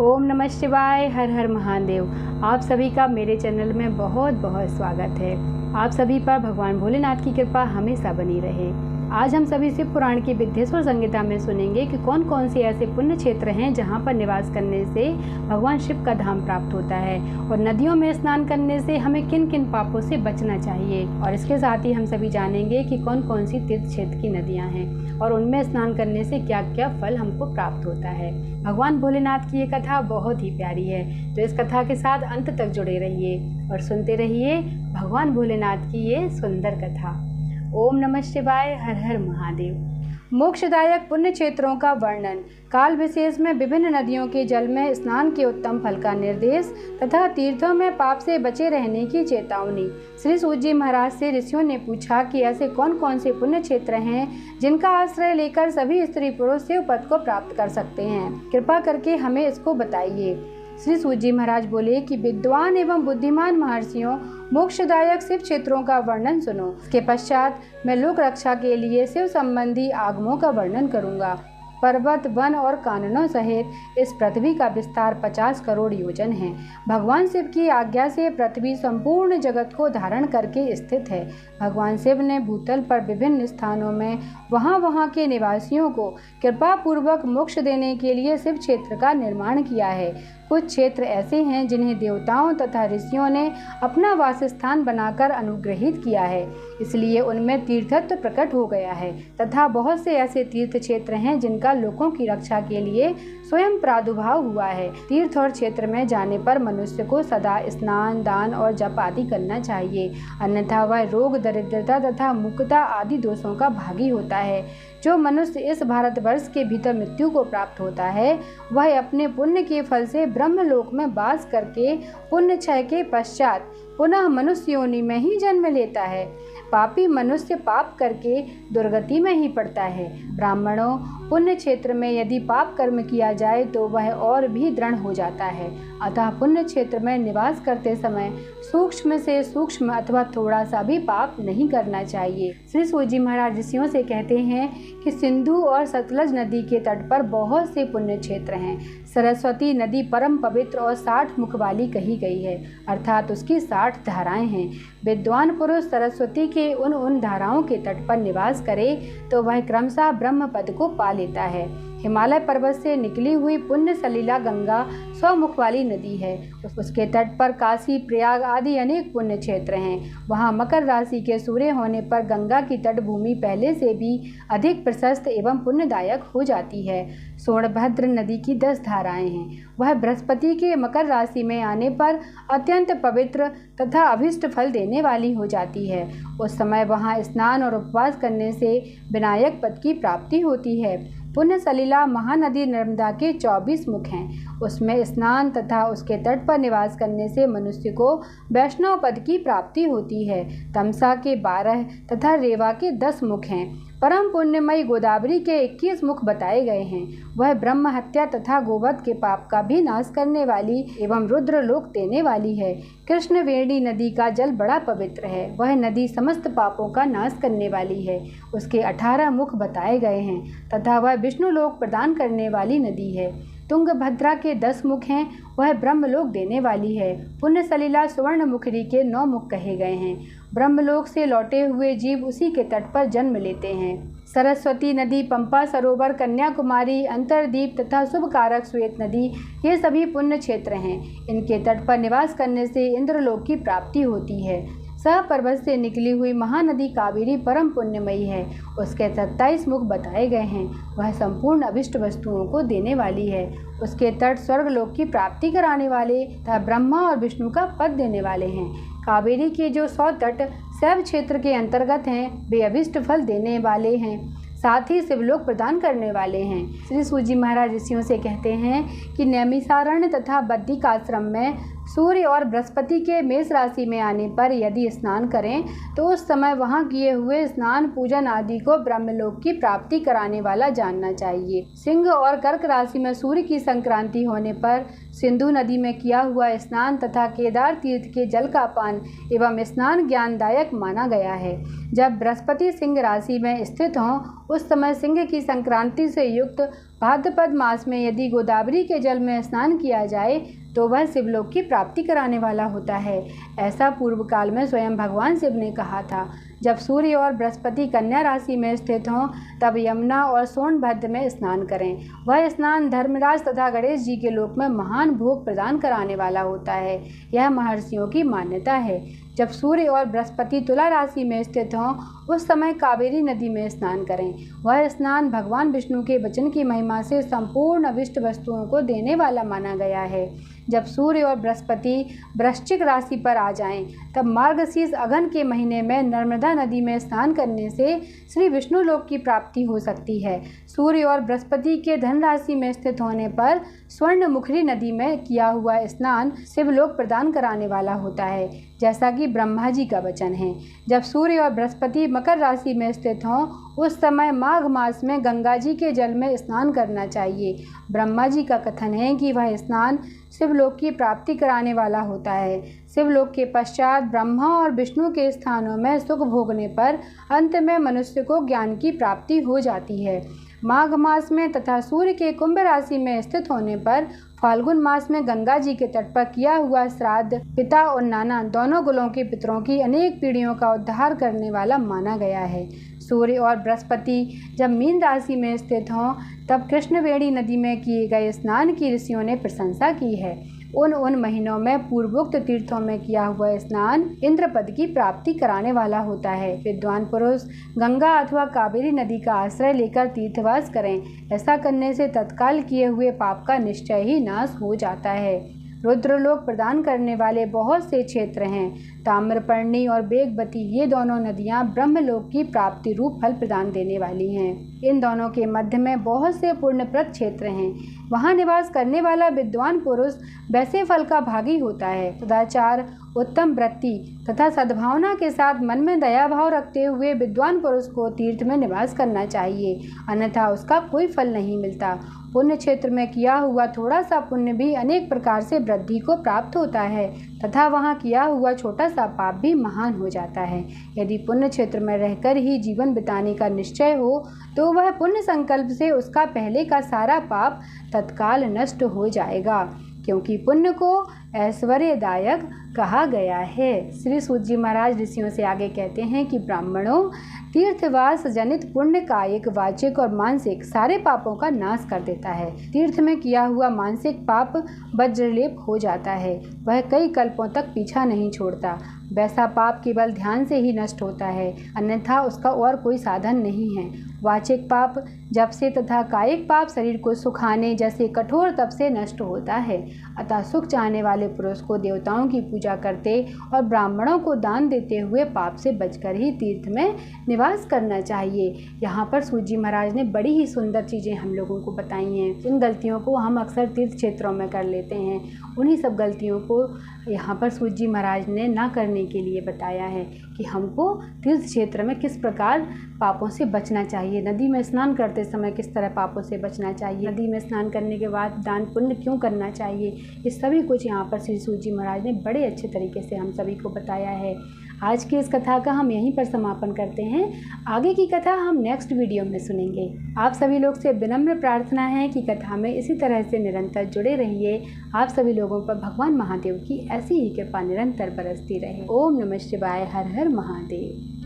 ओम नमः शिवाय, हर हर महादेव। आप सभी का मेरे चैनल में बहुत बहुत स्वागत है। आप सभी पर भगवान भोलेनाथ की कृपा हमेशा बनी रहे। आज हम सभी शिव पुराण की विद्येश्वर संहिता में सुनेंगे कि कौन कौन से ऐसे पुण्य क्षेत्र हैं जहां पर निवास करने से भगवान शिव का धाम प्राप्त होता है, और नदियों में स्नान करने से हमें किन किन पापों से बचना चाहिए। और इसके साथ ही हम सभी जानेंगे कि कौन कौन सी तीर्थ क्षेत्र की नदियाँ हैं और उनमें स्नान करने से क्या क्या फल हमको प्राप्त होता है। भगवान भोलेनाथ की ये कथा बहुत ही प्यारी है, तो इस कथा के साथ अंत तक जुड़े रहिए और सुनते रहिए भगवान भोलेनाथ की ये सुंदर कथा। ओम नमः शिवाय, हर हर महादेव। मोक्षदायक पुण्य क्षेत्रों का वर्णन। काल विशेष में विभिन्न नदियों के जल में स्नान के उत्तम फल का निर्देश तथा तीर्थों में पाप से बचे रहने की चेतावनी। श्री सूत जी महाराज से ऋषियों ने पूछा कि ऐसे कौन कौन से पुण्य क्षेत्र हैं जिनका आश्रय लेकर सभी स्त्री पुरुष शिव पद को प्राप्त कर सकते हैं। कृपा करके हमें इसको बताइए। श्री सूत जी महाराज बोले कि विद्वान एवं बुद्धिमान महर्षियों, मोक्षदायक शिव क्षेत्रों का वर्णन सुनो। इसके पश्चात मैं लोक रक्षा के लिए शिव संबंधी आगमों का वर्णन करूंगा। पर्वत, वन और काननों सहित इस पृथ्वी का विस्तार 50 करोड़ योजन है। भगवान शिव की आज्ञा से पृथ्वी संपूर्ण जगत को धारण करके स्थित है। भगवान शिव ने भूतल पर विभिन्न स्थानों में वहाँ के निवासियों को कृपा पूर्वक मोक्ष देने के लिए शिव क्षेत्र का निर्माण किया है। कुछ क्षेत्र ऐसे हैं जिन्हें देवताओं तथा ऋषियों ने अपना वासस्थान बनाकर अनुग्रहित किया है, इसलिए उनमें तीर्थत्व प्रकट हो गया है। तथा बहुत से ऐसे तीर्थ क्षेत्र हैं जिनका लोगों की रक्षा के लिए स्वयं प्रादुर्भाव हुआ है। तीर्थ और क्षेत्र में जाने पर मनुष्य को सदा स्नान, दान और जप आदि करना चाहिए, अन्यथा वह रोग, दरिद्रता तथा मुक्ता आदि दोषों का भागी होता है। जो मनुष्य इस भारतवर्ष के भीतर मृत्यु को प्राप्त होता है, वह अपने पुण्य के फल से ब्रह्मलोक में वास करके पुण्य क्षय के पश्चात पुनः मनुष्य योनि में ही जन्म लेता है। पापी मनुष्य पाप करके दुर्गति में ही पड़ता है। ब्राह्मणों, पुण्य क्षेत्र में यदि पाप कर्म किया जाए तो वह और भी दृढ़ हो जाता है। अतः पुण्य क्षेत्र में निवास करते समय सूक्ष्म से सूक्ष्म अथवा थोड़ा सा भी पाप नहीं करना चाहिए। श्री सूत जी महाराज ऋषियों से कहते हैं कि सिंधु और सतलज नदी के तट पर बहुत से पुण्य क्षेत्र हैं। सरस्वती नदी परम पवित्र और 60 मुख वाली कही गई है, अर्थात उसकी 60 धाराएं हैं। विद्वान पुरुष सरस्वती के उन धाराओं के तट पर निवास करे तो वह क्रमशः ब्रह्म पद को पा लेता है। हिमालय पर्वत से निकली हुई पुण्य सलीला गंगा 100 मुख वाली नदी है। उसके तट पर काशी, प्रयाग आदि अनेक पुण्य क्षेत्र हैं। वहाँ मकर राशि के सूर्य होने पर गंगा की तटभूमि पहले से भी अधिक प्रशस्त एवं पुण्यदायक हो जाती है। सोनभद्र नदी की 10 धाराएं हैं। वह बृहस्पति के मकर राशि में आने पर अत्यंत पवित्र तथा अभिष्ट फल देने वाली हो जाती है। उस समय वहाँ स्नान और उपवास करने से विनायक पद की प्राप्ति होती है। पुण्य सलीला महानदी नर्मदा के 24 मुख हैं। उसमें स्नान तथा उसके तट पर निवास करने से मनुष्य को वैष्णव पद की प्राप्ति होती है। तमसा के 12 तथा रेवा के 10 मुख हैं। परम पुण्यमयी गोदावरी के 21 मुख बताए गए हैं। वह ब्रह्म हत्या तथा गोवध के पाप का भी नाश करने वाली एवं रुद्र लोक देने वाली है। कृष्णवेणी नदी का जल बड़ा पवित्र है। वह नदी समस्त पापों का नाश करने वाली है। उसके 18 मुख बताए गए हैं तथा वह विष्णु लोक प्रदान करने वाली नदी है। तुंगभद्रा के 10 मुख हैं। वह ब्रह्मलोक देने वाली है। पुण्य सलीला सुवर्ण मुखरी के 9 मुख कहे गए हैं। ब्रह्मलोक से लौटे हुए जीव उसी के तट पर जन्म लेते हैं। सरस्वती नदी, पंपा सरोवर, कन्याकुमारी, अंतरदीप तथा शुभकारक श्वेत नदी, ये सभी पुण्य क्षेत्र हैं। इनके तट पर निवास करने से इंद्रलोक की प्राप्ति होती है। सह पर्वत से निकली हुई महानदी कावेरी परम पुण्यमयी है। उसके 27 मुख बताए गए हैं। वह संपूर्ण अभिष्ट वस्तुओं को देने वाली है। उसके तट स्वर्गलोक की प्राप्ति कराने वाले तथा ब्रह्मा और विष्णु का पद देने वाले हैं। कावेरी के जो 100 तट शैव क्षेत्र के अंतर्गत हैं, वे अभिष्ट फल देने वाले हैं, साथ ही शिवलोक प्रदान करने वाले हैं। श्री सूत जी महाराज ऋषियों से कहते हैं कि नैमिषारण्य तथा बद्रिकाश्रम में सूर्य और बृहस्पति के मेष राशि में आने पर यदि स्नान करें तो उस समय वहां किए हुए स्नान, पूजन आदि को ब्रह्मलोक की प्राप्ति कराने वाला जानना चाहिए। सिंह और कर्क राशि में सूर्य की संक्रांति होने पर सिंधु नदी में किया हुआ स्नान तथा केदार तीर्थ के जल का पान एवं स्नान ज्ञानदायक माना गया है। जब बृहस्पति सिंह राशि में स्थित हों उस समय सिंह की संक्रांति से युक्त भाद्रपद मास में यदि गोदावरी के जल में स्नान किया जाए तो वह शिवलोक की प्राप्ति कराने वाला होता है। ऐसा पूर्व काल में स्वयं भगवान शिव ने कहा था। जब सूर्य और बृहस्पति कन्या राशि में स्थित हों तब यमुना और सोनभद्र में स्नान करें। वह स्नान धर्मराज तथा गणेश जी के लोक में महान भोग प्रदान कराने वाला होता है। यह महर्षियों की मान्यता है। जब सूर्य और बृहस्पति तुला राशि में स्थित हों उस समय कावेरी नदी में स्नान करें। वह स्नान भगवान विष्णु के वचन की महिमा से संपूर्ण अभिष्ट वस्तुओं को देने वाला माना गया है। जब सूर्य और बृहस्पति वृश्चिक राशि पर आ जाएं, तब मार्गशीर्ष अगहन के महीने में नर्मदा नदी में स्नान करने से श्री विष्णु लोक की प्राप्ति हो सकती है। सूर्य और बृहस्पति के धन राशि में स्थित होने पर स्वर्णमुखी नदी में किया हुआ स्नान शिवलोक प्रदान कराने वाला होता है, जैसा कि ब्रह्मा जी का वचन है। जब सूर्य और बृहस्पति मकर राशि में स्थित हों उस समय माघ मास में गंगा जी के जल में स्नान करना चाहिए। ब्रह्मा जी का कथन है कि वह स्नान शिवलोक की प्राप्ति कराने वाला होता है। शिवलोक के पश्चात ब्रह्मा और विष्णु के स्थानों में सुख भोगने पर अंत में मनुष्य को ज्ञान की प्राप्ति हो जाती है। माघ मास में तथा सूर्य के कुंभ राशि में स्थित होने पर फाल्गुन मास में गंगा जी के तट पर किया हुआ श्राद्ध पिता और नाना दोनों कुलों के पितरों की अनेक पीढ़ियों का उद्धार करने वाला माना गया है। सूर्य और बृहस्पति जब मीन राशि में स्थित हों तब कृष्णवेणी नदी में किए गए स्नान की ऋषियों ने प्रशंसा की है। उन महीनों में पूर्वोक्त तीर्थों में किया हुआ स्नान इंद्रपद की प्राप्ति कराने वाला होता है। विद्वान पुरुष गंगा अथवा कावेरी नदी का आश्रय लेकर तीर्थवास करें। ऐसा करने से तत्काल किए हुए पाप का निश्चय ही नाश हो जाता है। रुद्रलोक प्रदान करने वाले बहुत से क्षेत्र हैं। ताम्रपर्णी और बेगवती ये दोनों नदियां ब्रह्मलोक की प्राप्ति रूप फल प्रदान देने वाली हैं। इन दोनों के मध्य में बहुत से पुण्यप्रद क्षेत्र हैं। वहां निवास करने वाला विद्वान पुरुष वैसे फल का भागी होता है। सदाचार, उत्तम वृत्ति तथा सद्भावना के साथ मन में दया भाव रखते हुए विद्वान पुरुष को तीर्थ में निवास करना चाहिए, अन्यथा उसका कोई फल नहीं मिलता। पुण्य क्षेत्र में किया हुआ थोड़ा सा पुण्य भी अनेक प्रकार से वृद्धि को प्राप्त होता है तथा वहाँ किया हुआ छोटा सा पाप भी महान हो जाता है। यदि पुण्य क्षेत्र में रहकर ही जीवन बिताने का निश्चय हो तो वह पुण्य संकल्प से उसका पहले का सारा पाप तत्काल नष्ट हो जाएगा, क्योंकि पुण्य को ऐश्वर्यदायक कहा गया है। श्री सूत जी महाराज ऋषियों से आगे कहते हैं कि ब्राह्मणों, तीर्थवास जनित पुण्य कायिक, वाचिक और मानसिक सारे पापों का नाश कर देता है। तीर्थ में किया हुआ मानसिक पाप वज्रलेप हो जाता है, वह कई कल्पों तक पीछा नहीं छोड़ता। वैसा पाप केवल ध्यान से ही नष्ट होता है, अन्यथा उसका और कोई साधन नहीं है। वाचिक पाप जप से तथा कायिक पाप शरीर को सुखाने जैसे कठोर तप से नष्ट होता है। अतः सुख चाहने वाले पुरुष को देवताओं की पूजा करते और ब्राह्मणों को दान देते हुए पाप से बचकर ही तीर्थ में निवास करना चाहिए। यहाँ पर सूत जी महाराज ने बड़ी ही सुंदर चीज़ें हम लोगों को बताई हैं। जिन गलतियों को हम अक्सर तीर्थ क्षेत्रों में कर लेते हैं, उन्हीं सब गलतियों को यहाँ पर सूत जी महाराज ने ना करने के लिए बताया है कि हमको तीर्थ क्षेत्र में किस प्रकार पापों से बचना चाहिए, नदी में स्नान करते समय किस तरह पापों से बचना चाहिए, नदी में स्नान करने के बाद दान पुण्य क्यों करना चाहिए, ये सभी कुछ यहाँ पर श्री सूत जी महाराज ने बड़े अच्छे तरीके से हम सभी को बताया है। आज की इस कथा का हम यहीं पर समापन करते हैं। आगे की कथा हम नेक्स्ट वीडियो में सुनेंगे। आप सभी लोग से विनम्र प्रार्थना है कि कथा में इसी तरह से निरंतर जुड़े रहिए। आप सभी लोगों पर भगवान महादेव की ऐसी ही कृपा निरंतर बरसती रहे। ओम नमः शिवाय। हर हर महादेव।